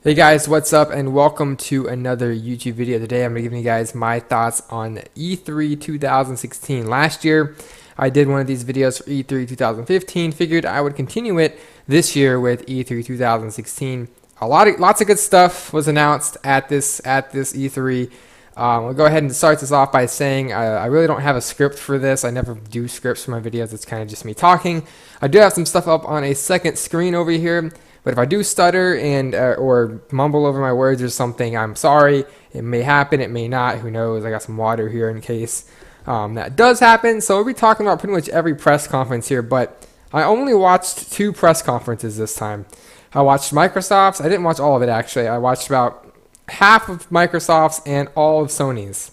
Hey guys, what's up and welcome to another YouTube video. Today I'm going to give you guys my thoughts on E3 2016. Last year I did one of these videos for E3 2015. Figured I would continue it this year with E3 2016. Lots of good stuff was announced at this E3. We'll go ahead and start this off by saying I really don't have a script for this. I never do scripts for my videos. It's kind of just me talking. I do have some stuff up on a second screen over here. But if I do stutter and or mumble over my words or something, I'm sorry. It may happen, it may not. Who knows? I got some water here in case that does happen. So we'll be talking about pretty much every press conference here. But I only watched 2 press conferences this time. I watched Microsoft's. I didn't watch all of it actually. I watched about half of Microsoft's and all of Sony's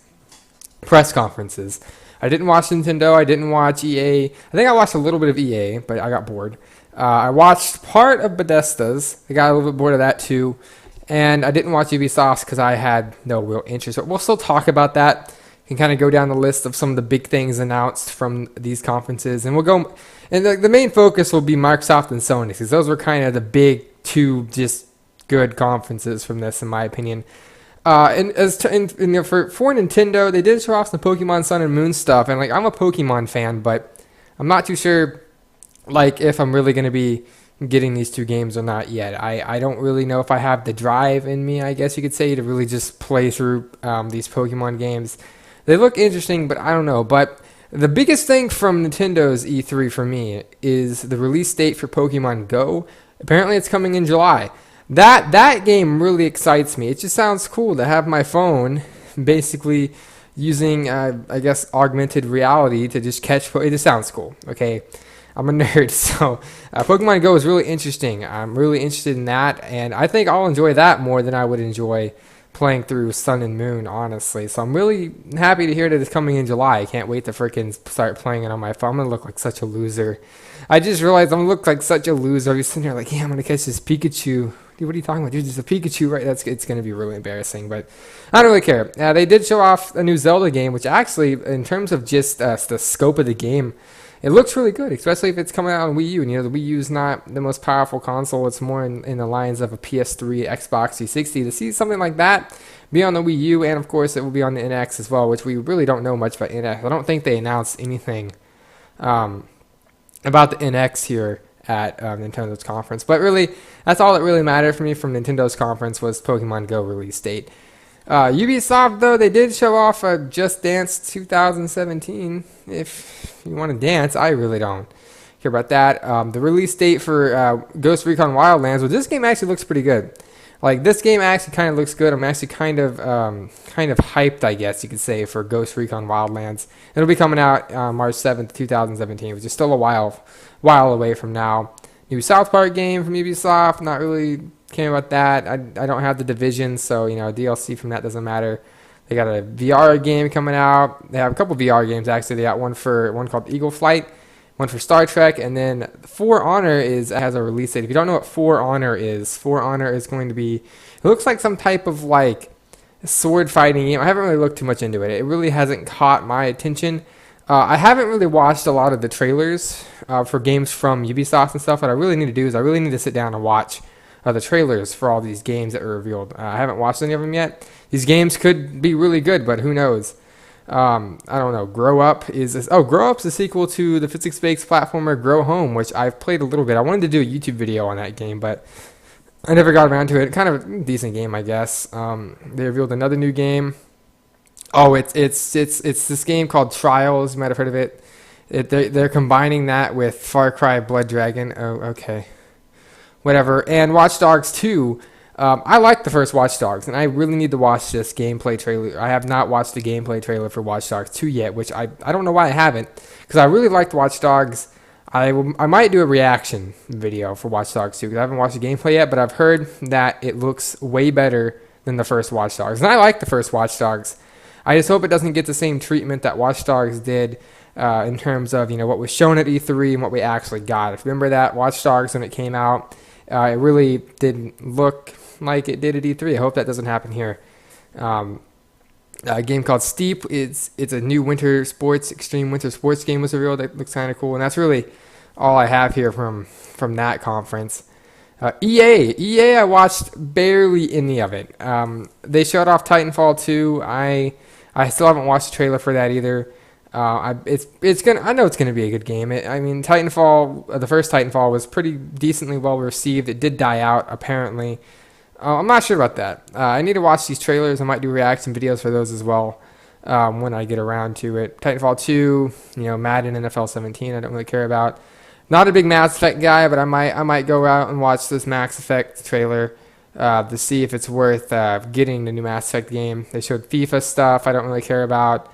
press conferences. I didn't watch Nintendo. I didn't watch EA. I think I watched a little bit of EA, but I got bored. I watched part of Bethesda's. I got a little bit bored of that too. And I didn't watch Ubisoft's because I had no real interest. But we'll still talk about that. You can kind of go down the list of some of the big things announced from these conferences. And we'll go, and the main focus will be Microsoft and Sony, because those were kind of the big 2 just good conferences from this, in my opinion. For Nintendo, they did show off some Pokemon Sun and Moon stuff. And like, I'm a Pokemon fan, but I'm not too sure like if I'm really going to be getting these 2 games or not yet. I don't really know if I have the drive in me, I guess you could say, to really just play through these Pokemon games. They look interesting, but I don't know. But the biggest thing from Nintendo's E3 for me is the release date for Pokemon Go. Apparently it's coming in July. That game really excites me. It just sounds cool to have my phone basically using, I guess, augmented reality to just catch. It just sounds cool, okay? I'm a nerd, so Pokemon Go is really interesting. I'm really interested in that, and I think I'll enjoy that more than I would enjoy playing through Sun and Moon, honestly. So I'm really happy to hear that it's coming in July. I can't wait to freaking start playing it on my phone. I'm going to look like such a loser. I just realized I'm going to look like such a loser. I'll be sitting there like, yeah, I'm going to catch this Pikachu. Dude, what are you talking about? Dude, there's a Pikachu, right? It's going to be really embarrassing, but I don't really care. They did show off a new Zelda game, which actually, in terms of just the scope of the game, it looks really good, especially if it's coming out on Wii U. And, you know, the Wii U is not the most powerful console. It's more in the lines of a PS3, Xbox 360. To see something like that be on the Wii U, and of course it will be on the NX as well, which we really don't know much about NX. I don't think they announced anything about the NX here at Nintendo's conference. But really, that's all that really mattered for me from Nintendo's conference was Pokemon Go release date. Ubisoft, though, they did show off a Just Dance 2017. If you want to dance, I really don't care about that. The release date for Ghost Recon Wildlands, well, this game actually looks pretty good. Like, this game actually kind of looks good. I'm actually kind of hyped, I guess you could say, for Ghost Recon Wildlands. It'll be coming out March 7th, 2017, which is still a while away from now. New South Park game from Ubisoft, not really caring about that. I don't have the Division, so, you know, DLC from that doesn't matter. They got a VR game coming out. They have a couple VR games, actually. They got one called Eagle Flight, one for Star Trek, and then For Honor has a release date. If you don't know what For Honor is going to be, it looks like some type of like sword fighting game. I haven't really looked too much into it. It really hasn't caught my attention. I haven't really watched a lot of the trailers for games from Ubisoft and stuff. What I really need to do is I really need to sit down and watch the trailers for all these games that were revealed. I haven't watched any of them yet. These games could be really good, but who knows? I don't know. Grow Up's the sequel to the physics-based platformer Grow Home, which I've played a little bit. I wanted to do a YouTube video on that game, but I never got around to it. Kind of a decent game, I guess. They revealed another new game. Oh, it's this game called Trials. You might have heard of it. They're combining that with Far Cry Blood Dragon. Oh, okay. Whatever. And Watch Dogs 2. I like the first Watch Dogs, and I really need to watch this gameplay trailer. I have not watched the gameplay trailer for Watch Dogs 2 yet, which I don't know why I haven't, because I really liked Watch Dogs. I might do a reaction video for Watch Dogs 2, because I haven't watched the gameplay yet, but I've heard that it looks way better than the first Watch Dogs. And I like the first Watch Dogs. I just hope it doesn't get the same treatment that Watch Dogs did in terms of, you know, what was shown at E3 and what we actually got. If you remember that Watch Dogs when it came out, it really didn't look like it did at E3. I hope that doesn't happen here. A game called Steep. It's a new extreme winter sports game was revealed. That looks kind of cool, and that's really all I have here from that conference. EA, I watched barely any of it. They showed off Titanfall 2. I still haven't watched the trailer for that either. I know it's gonna be a good game. I mean, Titanfall, the first Titanfall was pretty decently well received. It did die out apparently. I'm not sure about that. I need to watch these trailers. I might do reaction videos for those as well when I get around to it. Titanfall 2, Madden, NFL 17. I don't really care about. Not a big Mass Effect guy, but I might go out and watch this Mass Effect trailer to see if it's worth getting the new Mass Effect game. They showed FIFA stuff I don't really care about,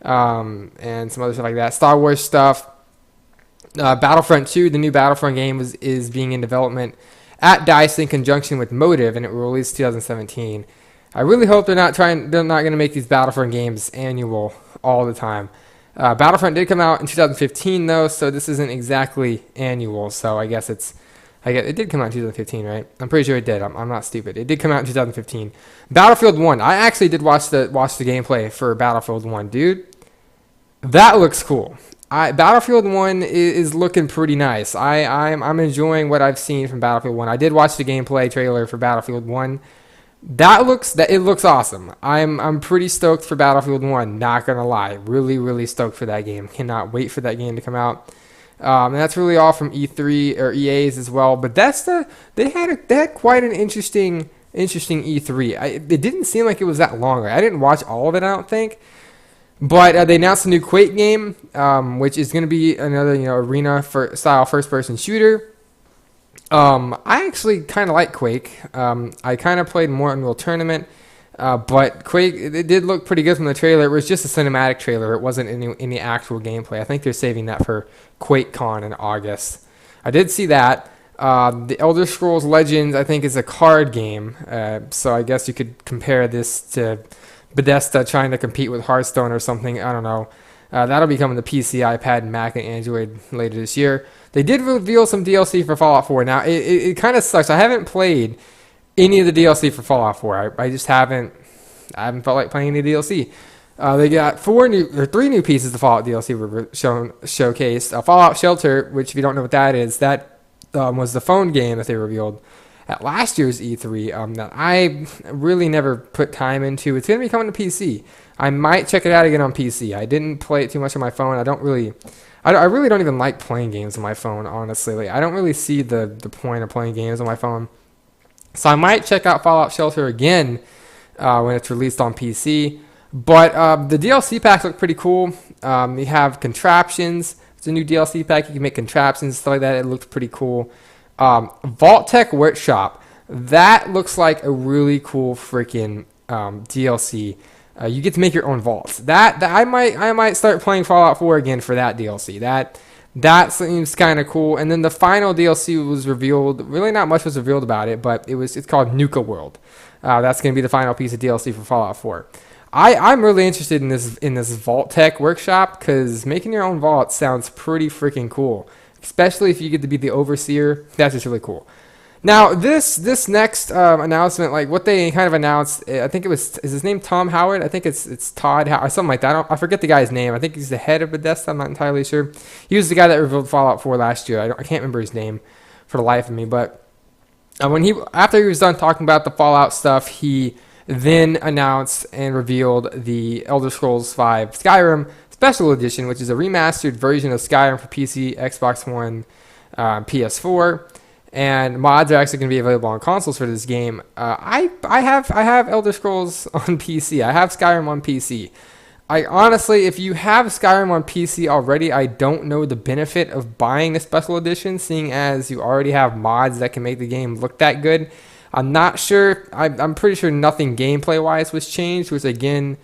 and some other stuff like that. Star Wars stuff. Battlefront 2, the new Battlefront game, is being in development at DICE in conjunction with Motive, and it will release 2017. I really hope they're not going to make these Battlefront games annual all the time. Battlefront did come out in 2015 though, so this isn't exactly annual. So I guess it did come out in 2015, right? I'm pretty sure it did. I'm not stupid. It did come out in 2015. Battlefield 1. I actually did watch the gameplay for Battlefield 1, dude. That looks cool. Battlefield 1 is looking pretty nice. I'm enjoying what I've seen from Battlefield 1. I did watch the gameplay trailer for Battlefield 1. It looks awesome. I'm pretty stoked for Battlefield 1, not gonna lie. Really, really stoked for that game. Cannot wait for that game to come out. And that's really all from E3 or EA's as well. But they had quite an interesting E3. It didn't seem like it was that long. I didn't watch all of it, I don't think. But they announced a new Quake game, which is going to be another arena style first person shooter. I actually kind of like Quake. I kind of played more Unreal Tournament, but Quake, it did look pretty good from the trailer. It was just a cinematic trailer. It wasn't any actual gameplay. I think they're saving that for QuakeCon in August. I did see that. The Elder Scrolls Legends, I think, is a card game. So I guess you could compare this to Bethesda trying to compete with Hearthstone or something. I don't know. That'll be coming to PC, iPad, Mac, and Android later this year. They did reveal some DLC for Fallout 4. Now, it kind of sucks. I haven't played any of the DLC for Fallout 4. I just haven't felt like playing any DLC. They got 3 new pieces of Fallout DLC were showcased. Fallout Shelter, which if you don't know what that is, that was the phone game that they revealed at last year's E3 that I really never put time into. It's going to be coming to PC. I might check it out again on PC. I didn't play it too much on my phone. I really don't even like playing games on my phone, honestly. I don't really see the point of playing games on my phone. So I might check out Fallout Shelter again when it's released on PC. But the DLC packs look pretty cool. You have contraptions. It's a new DLC pack. You can make contraptions and stuff like that. It looks pretty cool. Vault Tech Workshop. That looks like a really cool freaking DLC. You get to make your own vaults. That I might start playing Fallout 4 again for that DLC. That seems kind of cool. And then the final DLC was revealed. Really, not much was revealed about it, but it's called Nuka World. That's going to be the final piece of DLC for Fallout 4. I'm really interested in this Vault Tech Workshop because making your own vault sounds pretty freaking cool. Especially if you get to be the overseer. That's just really cool. Now, this next announcement, like what they kind of announced, I think is his name Tom Howard? I think it's Todd Howard, something like that. I forget the guy's name. I think he's the head of Bethesda. I'm not entirely sure. He was the guy that revealed Fallout 4 last year. I can't remember his name for the life of me. But after he was done talking about the Fallout stuff, he then announced and revealed the Elder Scrolls V Skyrim Special Edition, which is a remastered version of Skyrim for PC, Xbox One, PS4. And mods are actually going to be available on consoles for this game. I have Elder Scrolls on PC. I have Skyrim on PC. I honestly, if you have Skyrim on PC already, I don't know the benefit of buying the special edition, seeing as you already have mods that can make the game look that good. I'm not sure. I'm pretty sure nothing gameplay-wise was changed, which again,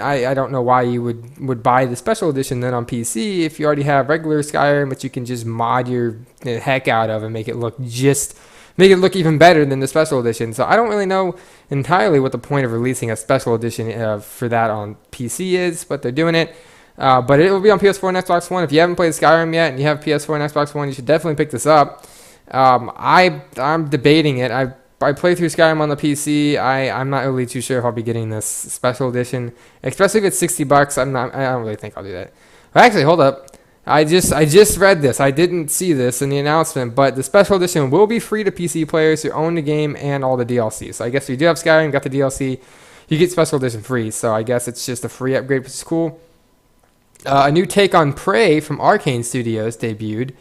I don't know why you would buy the special edition then on PC if you already have regular Skyrim, but you can just mod your heck out of and make it look even better than the special edition. So I don't really know entirely what the point of releasing a special edition for that on PC is, but they're doing it. But it will be on PS4 and Xbox One. If you haven't played Skyrim yet and you have PS4 and Xbox One, you should definitely pick this up. I'm debating it. I play through Skyrim on the PC. I'm not really too sure if I'll be getting this special edition, especially if it's $60. I don't really think I'll do that. But actually, hold up. I just read this. I didn't see this in the announcement, but the special edition will be free to PC players who own the game and all the DLC. So I guess if you do have Skyrim, got the DLC, you get special edition free. So I guess it's just a free upgrade, which is cool. A new take on Prey from Arcane Studios debuted.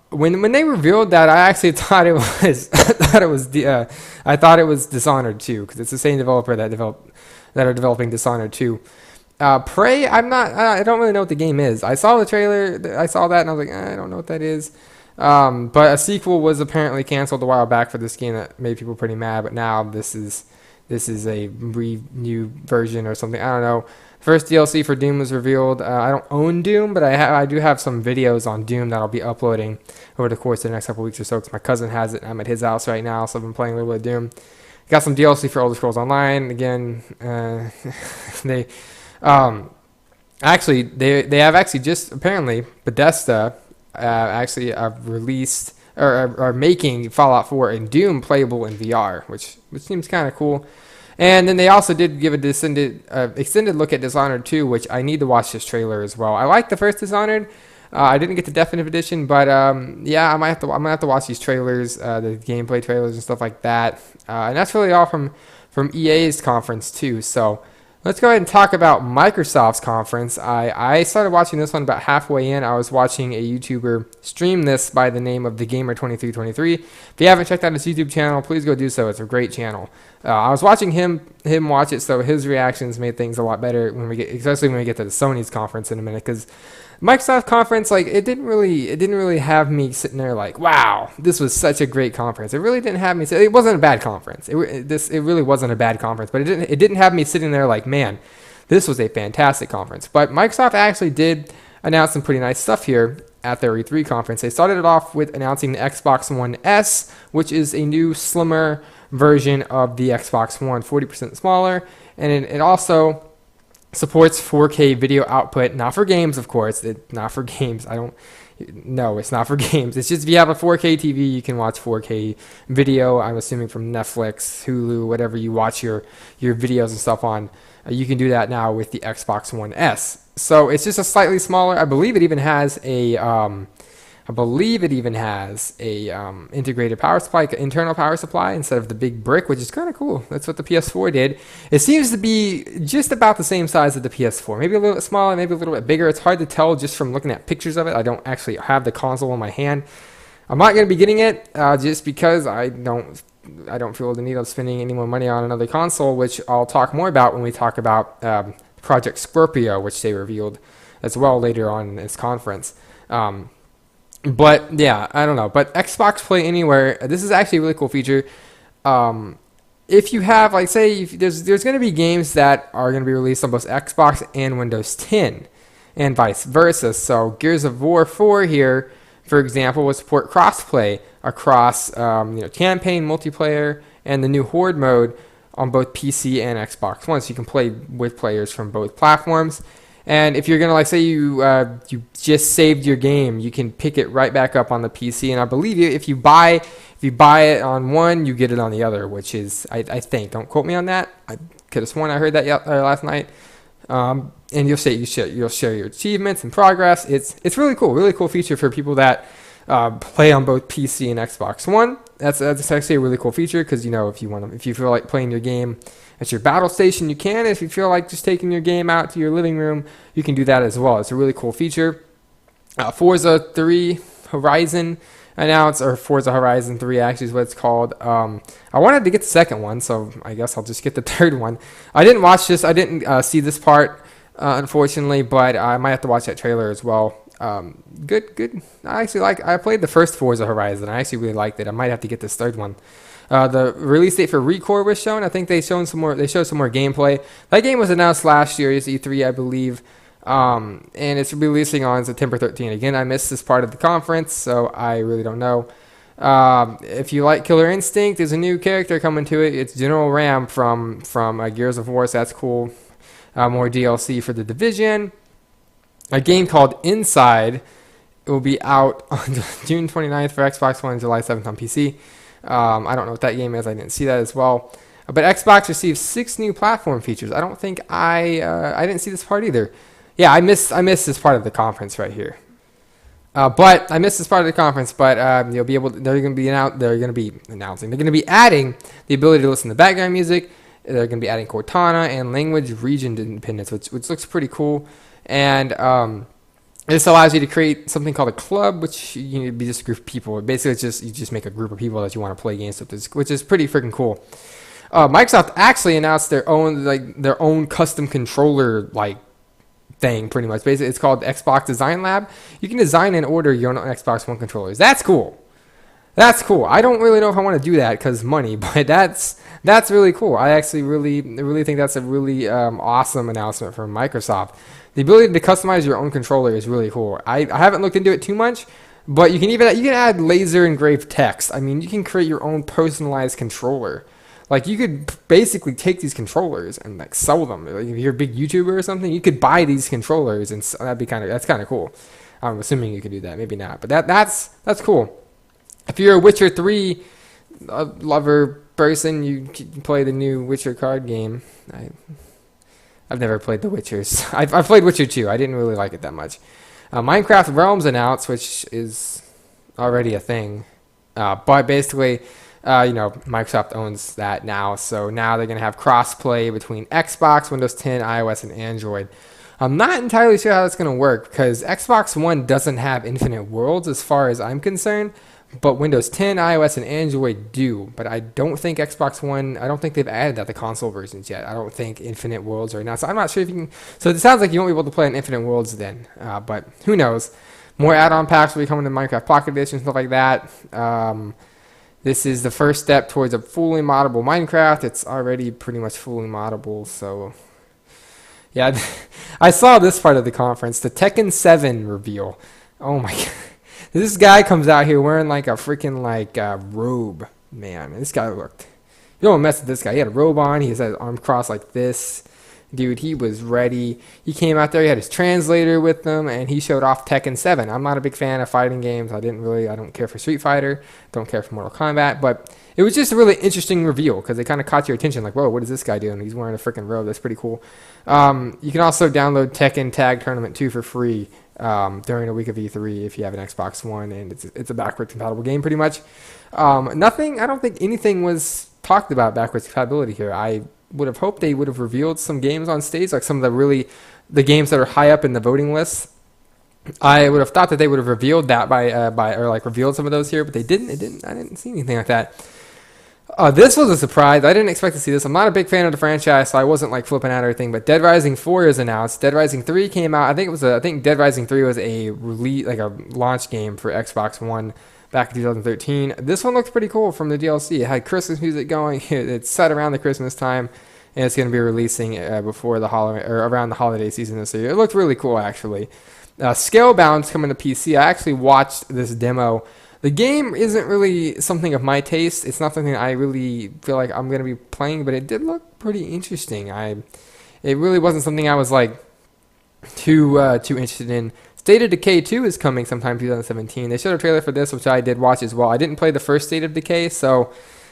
When they revealed that, I actually thought it was I thought it was Dishonored 2, because it's the same developer that are developing Dishonored 2. Prey, I don't really know what the game is. I saw the trailer, I saw that, and I was like, I don't know what that is. But a sequel was apparently canceled a while back for this game that made people pretty mad. But now this is a new version or something. I don't know. First DLC for Doom was revealed. I don't own Doom, but I do have some videos on Doom that I'll be uploading over the course of the next couple weeks or so, because my cousin has it. I'm at his house right now, so I've been playing a little bit of Doom. Got some DLC for Elder Scrolls Online. Again, they have actually just, apparently Bethesda released or are making Fallout 4 and Doom playable in VR, which seems kind of cool. And then they also did give a extended look at Dishonored 2, which I need to watch this trailer as well. I like the first Dishonored. I didn't get the definitive edition, but yeah, I'm gonna have to watch these trailers, the gameplay trailers and stuff like that. And that's really all from EA's conference too. So let's go ahead and talk about Microsoft's conference. I started watching this one about halfway in. I was watching a YouTuber stream this by the name of The Gamer 2323. If you haven't checked out his YouTube channel, please go do so. It's a great channel. I was watching him watch it, so his reactions made things a lot better especially when we get to the Sony's conference in a minute, because Microsoft conference, like, it didn't really have me sitting there like, wow, this was such a great conference. It really didn't have me say it wasn't a bad conference. It really wasn't a bad conference, but it didn't have me sitting there like, man, this was a fantastic conference. But Microsoft actually did announce some pretty nice stuff here at their E3 conference. They started it off with announcing the Xbox One S, which is a new, slimmer version of the Xbox One, 40% smaller, and it also supports 4K video output, not for games, of course. Not for games. No, it's not for games. It's just if you have a 4K TV, you can watch 4K video. I'm assuming from Netflix, Hulu, whatever you watch your videos and stuff on. You can do that now with the Xbox One S. So it's just a slightly smaller. I believe it even has a integrated power supply, internal power supply, instead of the big brick, which is kind of cool. That's what the PS4 did. It seems to be just about the same size as the PS4, maybe a little bit smaller, maybe a little bit bigger. It's hard to tell just from looking at pictures of it. I don't actually have the console in my hand. I'm not going to be getting it just because I don't feel the need of spending any more money on another console, which I'll talk more about when we talk about Project Scorpio, which they revealed as well later on in this conference. But yeah, I don't know. But Xbox Play Anywhere, this is actually a really cool feature. If you have, like, say, there's going to be games that are going to be released on both Xbox and Windows 10, and vice versa. So Gears of War 4 here, for example, will support crossplay across campaign, multiplayer, and the new Horde mode on both PC and Xbox One, so you can play with players from both platforms. And if you're gonna, like, say you just saved your game, you can pick it right back up on the PC. And I believe if you buy it on one, you get it on the other, which is I think, don't quote me on that. I could have sworn I heard that last night. And you'll share your achievements and progress. It's really cool feature for people that play on both PC and Xbox One. That's actually a really cool feature, because if you feel like playing your game at your battle station, you can. If you feel like just taking your game out to your living room, you can do that as well. It's a really cool feature. Forza 3 Horizon announced, or Forza Horizon 3 actually is what it's called. I wanted to get the second one, so I guess I'll just get the third one. I didn't watch this. I didn't see this part, unfortunately, but I might have to watch that trailer as well. Good. I played the first Forza Horizon. I actually really liked it. I might have to get this third one. The release date for Recore was shown. I think they showed some more gameplay. That game was announced last year, it's E3, I believe. And it's releasing on September 13th. Again, I missed this part of the conference, so I really don't know. If you like Killer Instinct, there's a new character coming to it. It's General Ram from Gears of War, so that's cool. More DLC for The Division. A game called Inside. It will be out on June 29th for Xbox One and July 7th on PC. I don't know what that game is. I didn't see that as well. But Xbox received 6 new platform features. I don't think I didn't see this part either. Yeah, I missed this part of the conference right here. But I missed this part of the conference. But you'll be able. They're going to be announcing. They're going to be adding the ability to listen to background music. They're going to be adding Cortana and language region independence, which looks pretty cool. And this allows you to create something called a club, which you need to be just a group of people. Basically, it's just you just make a group of people that you want to play games with, which is pretty freaking cool. Microsoft actually announced their own custom controller thing, pretty much. Basically, it's called Xbox Design Lab. You can design and order your own Xbox One controllers. That's cool. That's cool. I don't really know if I want to do that because money, but that's really cool. I actually really think that's a really awesome announcement from Microsoft. The ability to customize your own controller is really cool. I haven't looked into it too much, but you can add laser engraved text. I mean, you can create your own personalized controller. Like, you could basically take these controllers and sell them. Like, if you're a big YouTuber or something, you could buy these controllers, and that's kind of cool. I'm assuming you could do that, maybe not, but that's cool. If you're a Witcher 3 lover person, you can play the new Witcher card game. I've never played the Witchers. I've played Witcher 2. I didn't really like it that much. Minecraft Realms announced, which is already a thing, but basically. Microsoft owns that now, so now they're going to have cross-play between Xbox, Windows 10, iOS, and Android. I'm not entirely sure how that's going to work because Xbox One doesn't have infinite worlds as far as I'm concerned, but Windows 10, iOS, and Android do. But I don't think Xbox One, I don't think they've added that to console versions yet. I don't think infinite worlds are not. So I'm not sure if you can. So it sounds like you won't be able to play on infinite worlds then, but who knows? More add-on packs will be coming to Minecraft Pocket Edition, stuff like that. This is the first step towards a fully moddable Minecraft. It's already pretty much fully moddable, so yeah. I saw this part of the conference, the Tekken 7 reveal. Oh my god. This guy comes out here wearing a freaking robe, man. This guy looked. You don't mess with this guy. He had a robe on. He had his arms crossed like this. Dude, he was ready. He came out there. He had his translator with him, and he showed off Tekken 7. I'm not a big fan of fighting games. I don't care for Street Fighter. Don't care for Mortal Kombat. But it was just a really interesting reveal because it kind of caught your attention. Like, whoa, what is this guy doing? He's wearing a freaking robe. That's pretty cool. You can also download Tekken Tag Tournament 2 for free during a week of E3 if you have an Xbox One, and it's a backwards compatible game pretty much. I don't think anything was talked about backwards compatibility here. I would have hoped they would have revealed some games on stage, like some of the games that are high up in the voting lists. I would have thought that they would have revealed that revealed some of those here, but they didn't. I didn't see anything like that. This was a surprise. I didn't expect to see this. I'm not a big fan of the franchise, so I wasn't flipping out or anything. But Dead Rising 4 is announced. Dead Rising 3 came out. I think Dead Rising 3 was a release, a launch game for Xbox One back in 2013. This one looks pretty cool from the DLC. It had Christmas music going. It's set around the Christmas time, and it's going to be releasing before the holiday or around the holiday season this year. It looked really cool, actually. Scalebound's coming to PC. I actually watched this demo. The game isn't really something of my taste. It's not something I really feel like I'm going to be playing, but it did look pretty interesting. It really wasn't something I was too interested in. State of Decay 2 is coming sometime 2017. They showed a trailer for this, which I did watch as well. I didn't play the first State of Decay, so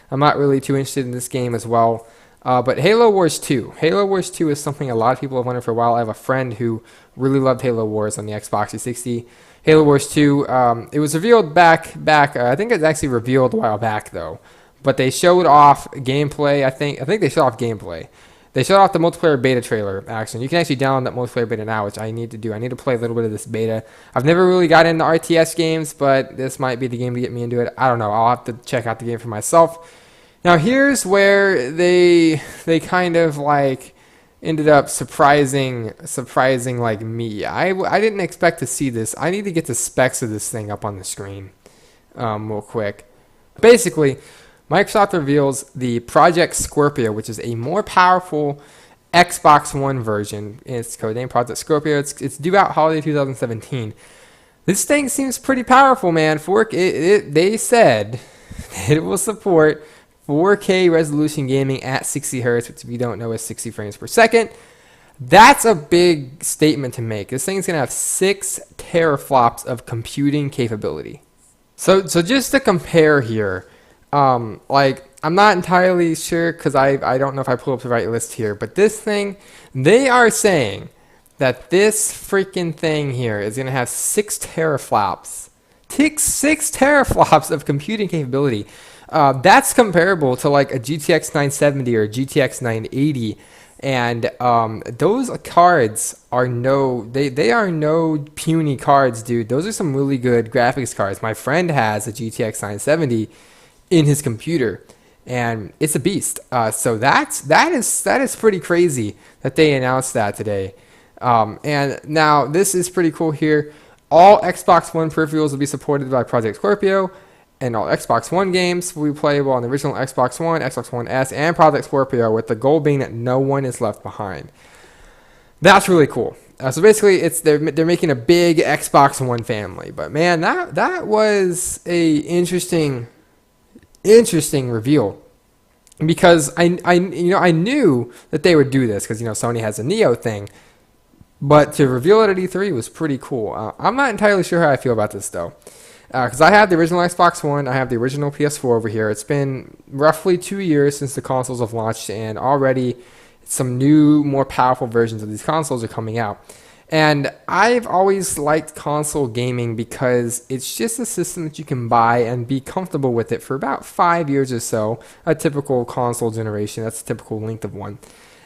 I'm not really too interested in this game as well. But Halo Wars 2. Halo Wars 2 is something a lot of people have wanted for a while. I have a friend who really loved Halo Wars on the Xbox 360. Halo Wars 2, it was revealed back. I think it was actually revealed a while back, though. But they showed off gameplay. I think they showed off gameplay. They showed off the multiplayer beta trailer, actually. You can actually download that multiplayer beta now, which I need to do. I need to play a little bit of this beta. I've never really got into RTS games, but this might be the game to get me into it. I don't know. I'll have to check out the game for myself. Now, here's where they kind of ended up surprising me. I didn't expect to see this. I need to get the specs of this thing up on the screen real quick. Basically, Microsoft reveals the Project Scorpio, which is a more powerful Xbox One version. It's codenamed Project Scorpio. It's due out holiday 2017. This thing seems pretty powerful, man. They said it will support 4K resolution gaming at 60 Hz, which if you don't know is 60 frames per second. That's a big statement to make. This thing's going to have 6 teraflops of computing capability. So just to compare here, I'm not entirely sure because I don't know if I pulled up the right list here, but this thing, they are saying that this freaking thing here is going to have 6 teraflops. 6 teraflops of computing capability. That's comparable to like a GTX 970 or a GTX 980. And those cards are they are no puny cards, dude. Those are some really good graphics cards. My friend has a GTX 970 in his computer, and it's a beast. So that is pretty crazy that they announced that today. And now this is pretty cool here. All Xbox One peripherals will be supported by Project Scorpio, and all Xbox One games will be playable on the original Xbox One, Xbox One S, and Project Scorpio, with the goal being that no one is left behind. That's really cool. So basically, they're making a big Xbox One family. But man, that was a interesting reveal, because I knew that they would do this, because Sony has a Neo thing. But to reveal it at E3 was pretty cool. I'm not entirely sure how I feel about this, though. Because I have the original Xbox One, I have the original PS4 over here. It's been roughly 2 years since the consoles have launched, and already some new, more powerful versions of these consoles are coming out. And I've always liked console gaming because it's just a system that you can buy and be comfortable with it for about 5 years or so, a typical console generation. That's the typical length of one.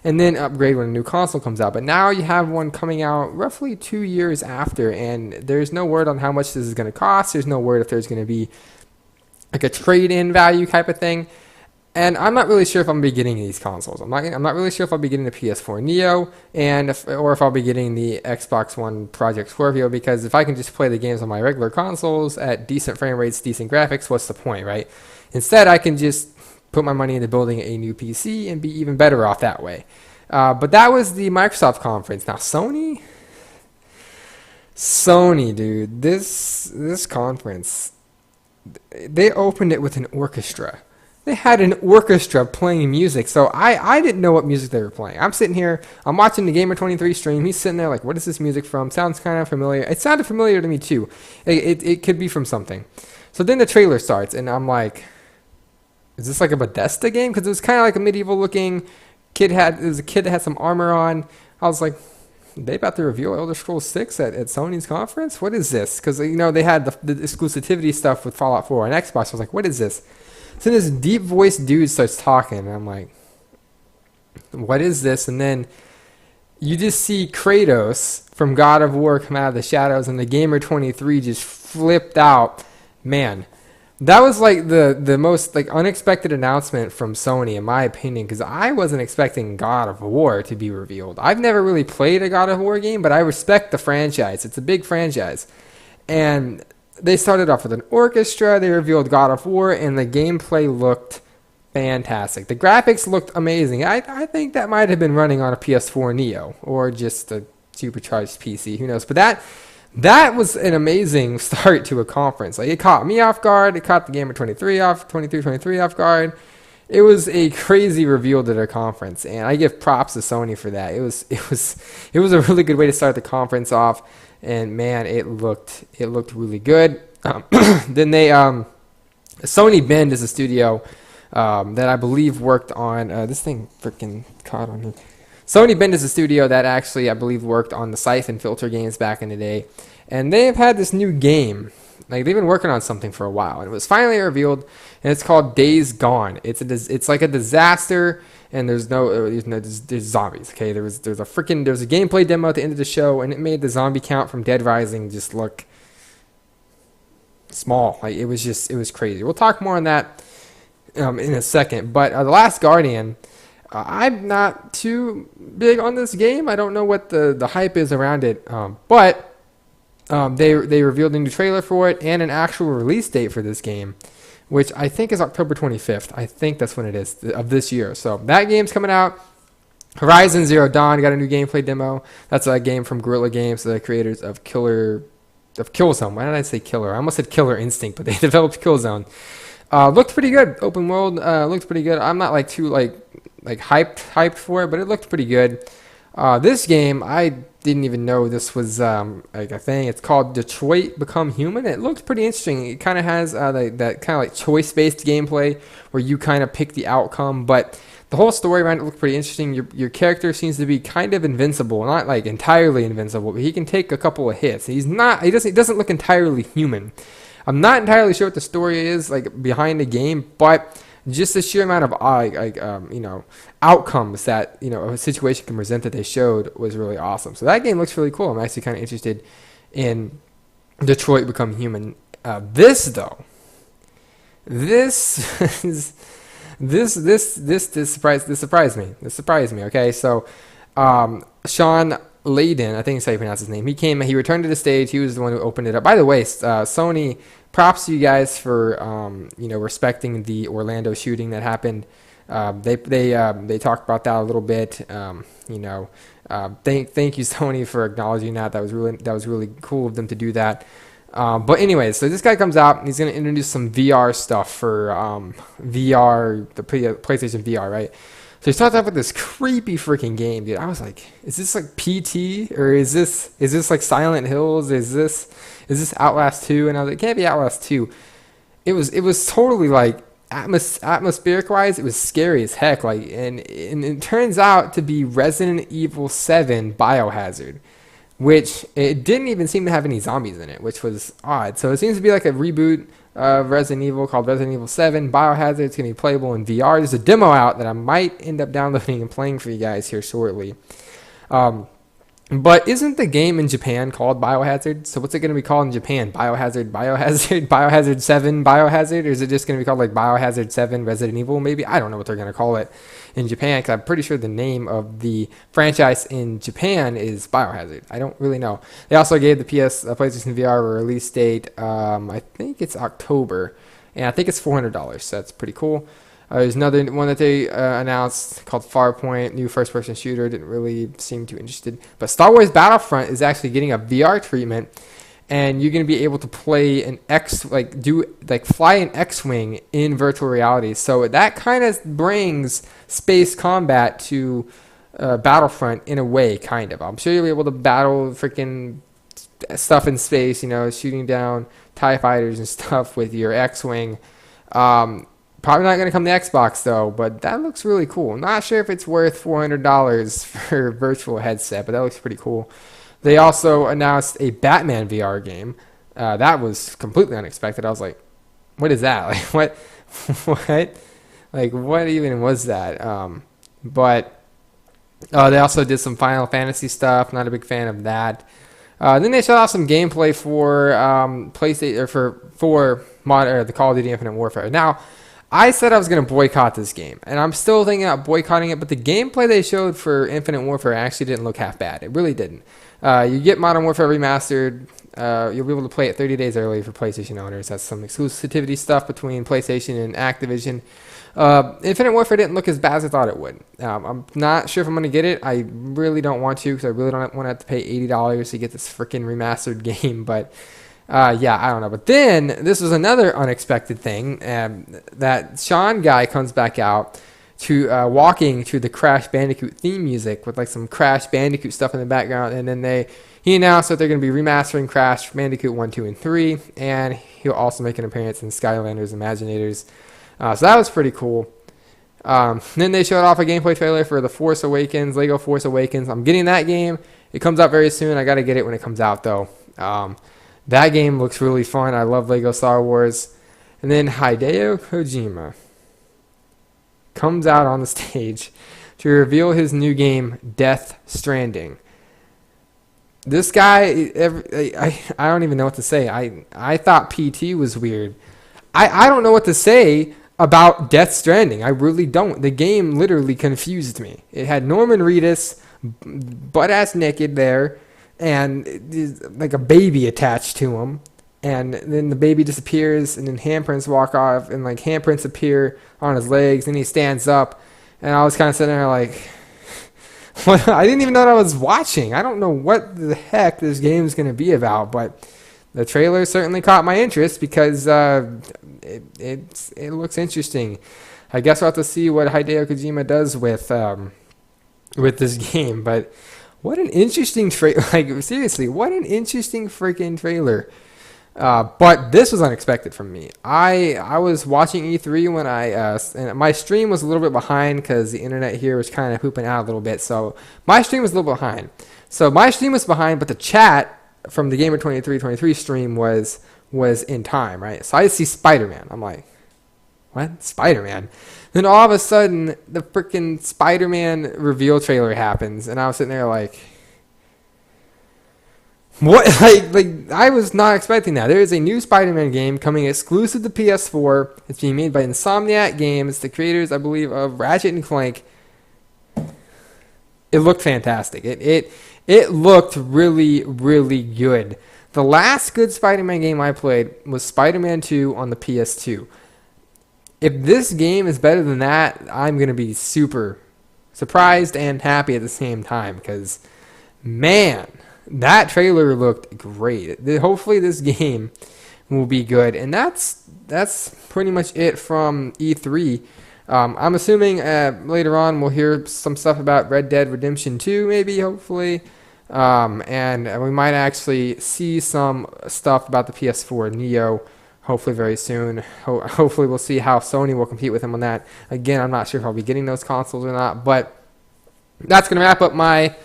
And then upgrade when a new console comes out. But now you have one coming out roughly 2 years after, and there's no word on how much this is going to cost. There's no word if there's going to be like a trade-in value type of thing. And I'm not really sure if I'm going to be getting these consoles. I'm not really sure if I'll be getting the PS4 Neo or if I'll be getting the Xbox One Project Scorpio, because if I can just play the games on my regular consoles at decent frame rates, decent graphics, what's the point, right? Instead, I can just put my money into building a new PC and be even better off that way. But that was the Microsoft conference. Now Sony, dude, this conference, they opened it with an orchestra. They had an orchestra playing music. So I didn't know what music they were playing. I'm sitting here, I'm watching the Gamer23 stream. He's sitting there like, what is this music from? Sounds kind of familiar. It sounded familiar to me too. It could be from something. So then the trailer starts, and I'm like, is this like a Bethesda game? Because it was kind of like a medieval looking kid. It was a kid that had some armor on. I was like, they about to reveal Elder Scrolls 6 at Sony's conference? What is this? Because they had the exclusivity stuff with Fallout 4 on Xbox. I was like, what is this? So this deep voiced dude starts talking, and I'm like, what is this? And then you just see Kratos from God of War come out of the shadows, and the Gamer23 just flipped out. Man, that was like the most like unexpected announcement from Sony, in my opinion, because I wasn't expecting God of War to be revealed. I've never really played a God of War game, but I respect the franchise. It's a big franchise. And they started off with an orchestra. They revealed God of War, and the gameplay looked fantastic. The graphics looked amazing. I think that might have been running on a PS4 Neo or just a supercharged PC. Who knows? But that was an amazing start to a conference. Like, it caught me off guard. It caught the Gamer23 off guard. It was a crazy reveal to their conference, and I give props to Sony for that. It was a really good way to start the conference off, and man, it looked really good. Then Sony Bend is a studio that I believe worked on this thing freaking caught on me. Sony Bend is a studio that actually, I believe, worked on the Siphon Filter games back in the day. And they've had this new game. Like, they've been working on something for a while. And it was finally revealed, and it's called Days Gone. It's like a disaster, and there's zombies, okay? There's a gameplay demo at the end of the show, and it made the zombie count from Dead Rising just look small. Like, it was crazy. We'll talk more on that in a second. But The Last Guardian, I'm not too big on this game. I don't know what the hype is around it, but they revealed a new trailer for it and an actual release date for this game, which I think is October 25th. I think that's when it is, of this year. So that game's coming out. Horizon Zero Dawn got a new gameplay demo. That's a game from Guerrilla Games, the creators of Killzone. Why did I say Killer? I almost said Killer Instinct, but they developed Killzone. Looked pretty good. Open world looked pretty good. I'm not too hyped for it, but it looked pretty good. This game, I didn't even know this was a thing. It's called Detroit Become Human. It looks pretty interesting. It kind of has that kind of choice-based gameplay where you kind of pick the outcome, but the whole story around it looked pretty interesting. Your character seems to be kind of invincible, not like entirely invincible, but he can take a couple of hits. He doesn't look entirely human. I'm not entirely sure what the story is like behind the game, but just the sheer amount of outcomes that a situation can present that they showed was really awesome. So that game looks really cool. I'm actually kind of interested in Detroit Become Human. This though, this is this surprised me. This surprised me. Okay, so Sean Layden, I think that's how you pronounce his name. He returned to the stage. He was the one who opened it up. By the way, Sony, props to you guys for respecting the Orlando shooting that happened. They talked about that a little bit. Thank you Sony for acknowledging that. That was really cool of them to do that. But anyways, so this guy comes out and he's going to introduce some VR stuff for the PlayStation VR, right? So he starts off with this creepy freaking game, dude. I was like, is this like PT or is this like Silent Hills? Is this Outlast 2? And I was like, it can't be Outlast 2. It was totally like atmospheric wise, it was scary as heck. Like, and it turns out to be Resident Evil 7 Biohazard, which it didn't even seem to have any zombies in it, which was odd. So it seems to be like a reboot of Resident Evil called Resident Evil 7 Biohazard. It's going to be playable in VR. There's a demo out that I might end up downloading and playing for you guys here shortly. But isn't the game in Japan called Biohazard? So what's it going to be called in Japan? Biohazard, Biohazard 7 Biohazard? Or is it just going to be called like Biohazard 7 Resident Evil maybe? I don't know what they're going to call it in Japan, because I'm pretty sure the name of the franchise in Japan is Biohazard. I don't really know. They also gave the PlayStation VR a release date. I think it's October, and I think it's $400. So that's pretty cool. There's another one that they announced called Farpoint, new first-person shooter. Didn't really seem too interested. But Star Wars Battlefront is actually getting a VR treatment, and you're going to be able to play fly an X-wing in virtual reality. So that kind of brings space combat to Battlefront in a way, kind of. I'm sure you'll be able to battle freaking stuff in space, shooting down TIE fighters and stuff with your X-wing. Probably not going to come to Xbox, though, but that looks really cool. I'm not sure if it's worth $400 for a virtual headset, but that looks pretty cool. They also announced a Batman VR game. That was completely unexpected. I was like, what is that? Like, what? Like, what even was that? But they also did some Final Fantasy stuff. Not a big fan of that. Then they showed off some gameplay for PlayStation, or for the Call of Duty Infinite Warfare. Now, I said I was going to boycott this game, and I'm still thinking about boycotting it, but the gameplay they showed for Infinite Warfare actually didn't look half bad. It really didn't. You get Modern Warfare Remastered. You'll be able to play it 30 days early for PlayStation owners. That's some exclusivity stuff between PlayStation and Activision. Infinite Warfare didn't look as bad as I thought it would. I'm not sure if I'm going to get it. I really don't want to, because I really don't want to have to pay $80 to get this freaking remastered game, but... I don't know. But then this was another unexpected thing. That Sean guy comes back out to walking to the Crash Bandicoot theme music with like some Crash Bandicoot stuff in the background, and then he announced that they're going to be remastering Crash Bandicoot 1, 2, and 3, and he'll also make an appearance in Skylanders Imaginators. So that was pretty cool. Then they showed off a gameplay trailer for The Force Awakens, Lego Force Awakens. I'm getting that game. It comes out very soon. I got to get it when it comes out, though. That game looks really fun. I love Lego Star Wars. And then Hideo Kojima comes out on the stage to reveal his new game, Death Stranding. This guy, I don't even know what to say. I thought PT was weird. I don't know what to say about Death Stranding. I really don't. The game literally confused me. It had Norman Reedus butt-ass naked there, and like a baby attached to him, and then the baby disappears, and then handprints walk off, and like handprints appear on his legs, and he stands up, and I was kind of sitting there like, what? I didn't even know what I was watching. I don't know what the heck this game is going to be about, but the trailer certainly caught my interest because it looks interesting. I guess we'll have to see what Hideo Kojima does with this game, but what an interesting trailer. Like, seriously, what an interesting freaking trailer. But this was unexpected from me. I was watching E3 when and my stream was a little bit behind because the internet here was kind of pooping out a little bit. So my stream was a little bit behind. But the chat from the Gamer 2323 stream was in time, right? So I see Spider-Man. I'm like, what? Spider-Man? Then all of a sudden, the freaking Spider-Man reveal trailer happens, and I was sitting there like, what? Like I was not expecting that. There is a new Spider-Man game coming exclusive to PS4. It's being made by Insomniac Games, the creators, I believe, of Ratchet and Clank. It looked fantastic. It looked really, really good. The last good Spider-Man game I played was Spider-Man 2 on the PS2. If this game is better than that, I'm going to be super surprised and happy at the same time because, man, that trailer looked great. Hopefully this game will be good. And that's pretty much it from E3. I'm assuming later on we'll hear some stuff about Red Dead Redemption 2 maybe, hopefully. And we might actually see some stuff about the PS4 Neo hopefully very soon. Hopefully we'll see how Sony will compete with him on that. Again, I'm not sure if I'll be getting those consoles or not. But that's going to wrap up my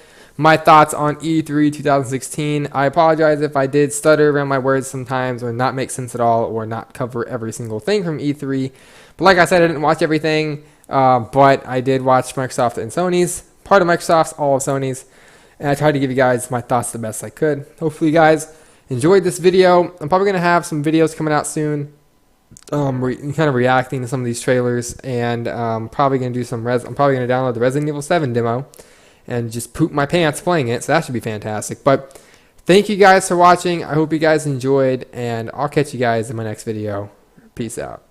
thoughts on E3 2016. I apologize if I did stutter around my words sometimes or not make sense at all or not cover every single thing from E3. But like I said, I didn't watch everything, but I did watch Microsoft and Sony's, part of Microsoft's, all of Sony's, and I tried to give you guys my thoughts the best I could. Hopefully you guys enjoyed this video. I'm probably going to have some videos coming out soon, kind of reacting to some of these trailers, and probably going to do I'm probably going to download the Resident Evil 7 demo and just poop my pants playing it, so that should be fantastic. But thank you guys for watching. I hope you guys enjoyed, and I'll catch you guys in my next video. Peace out.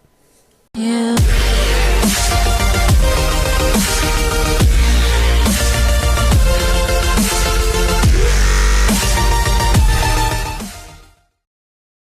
Yeah.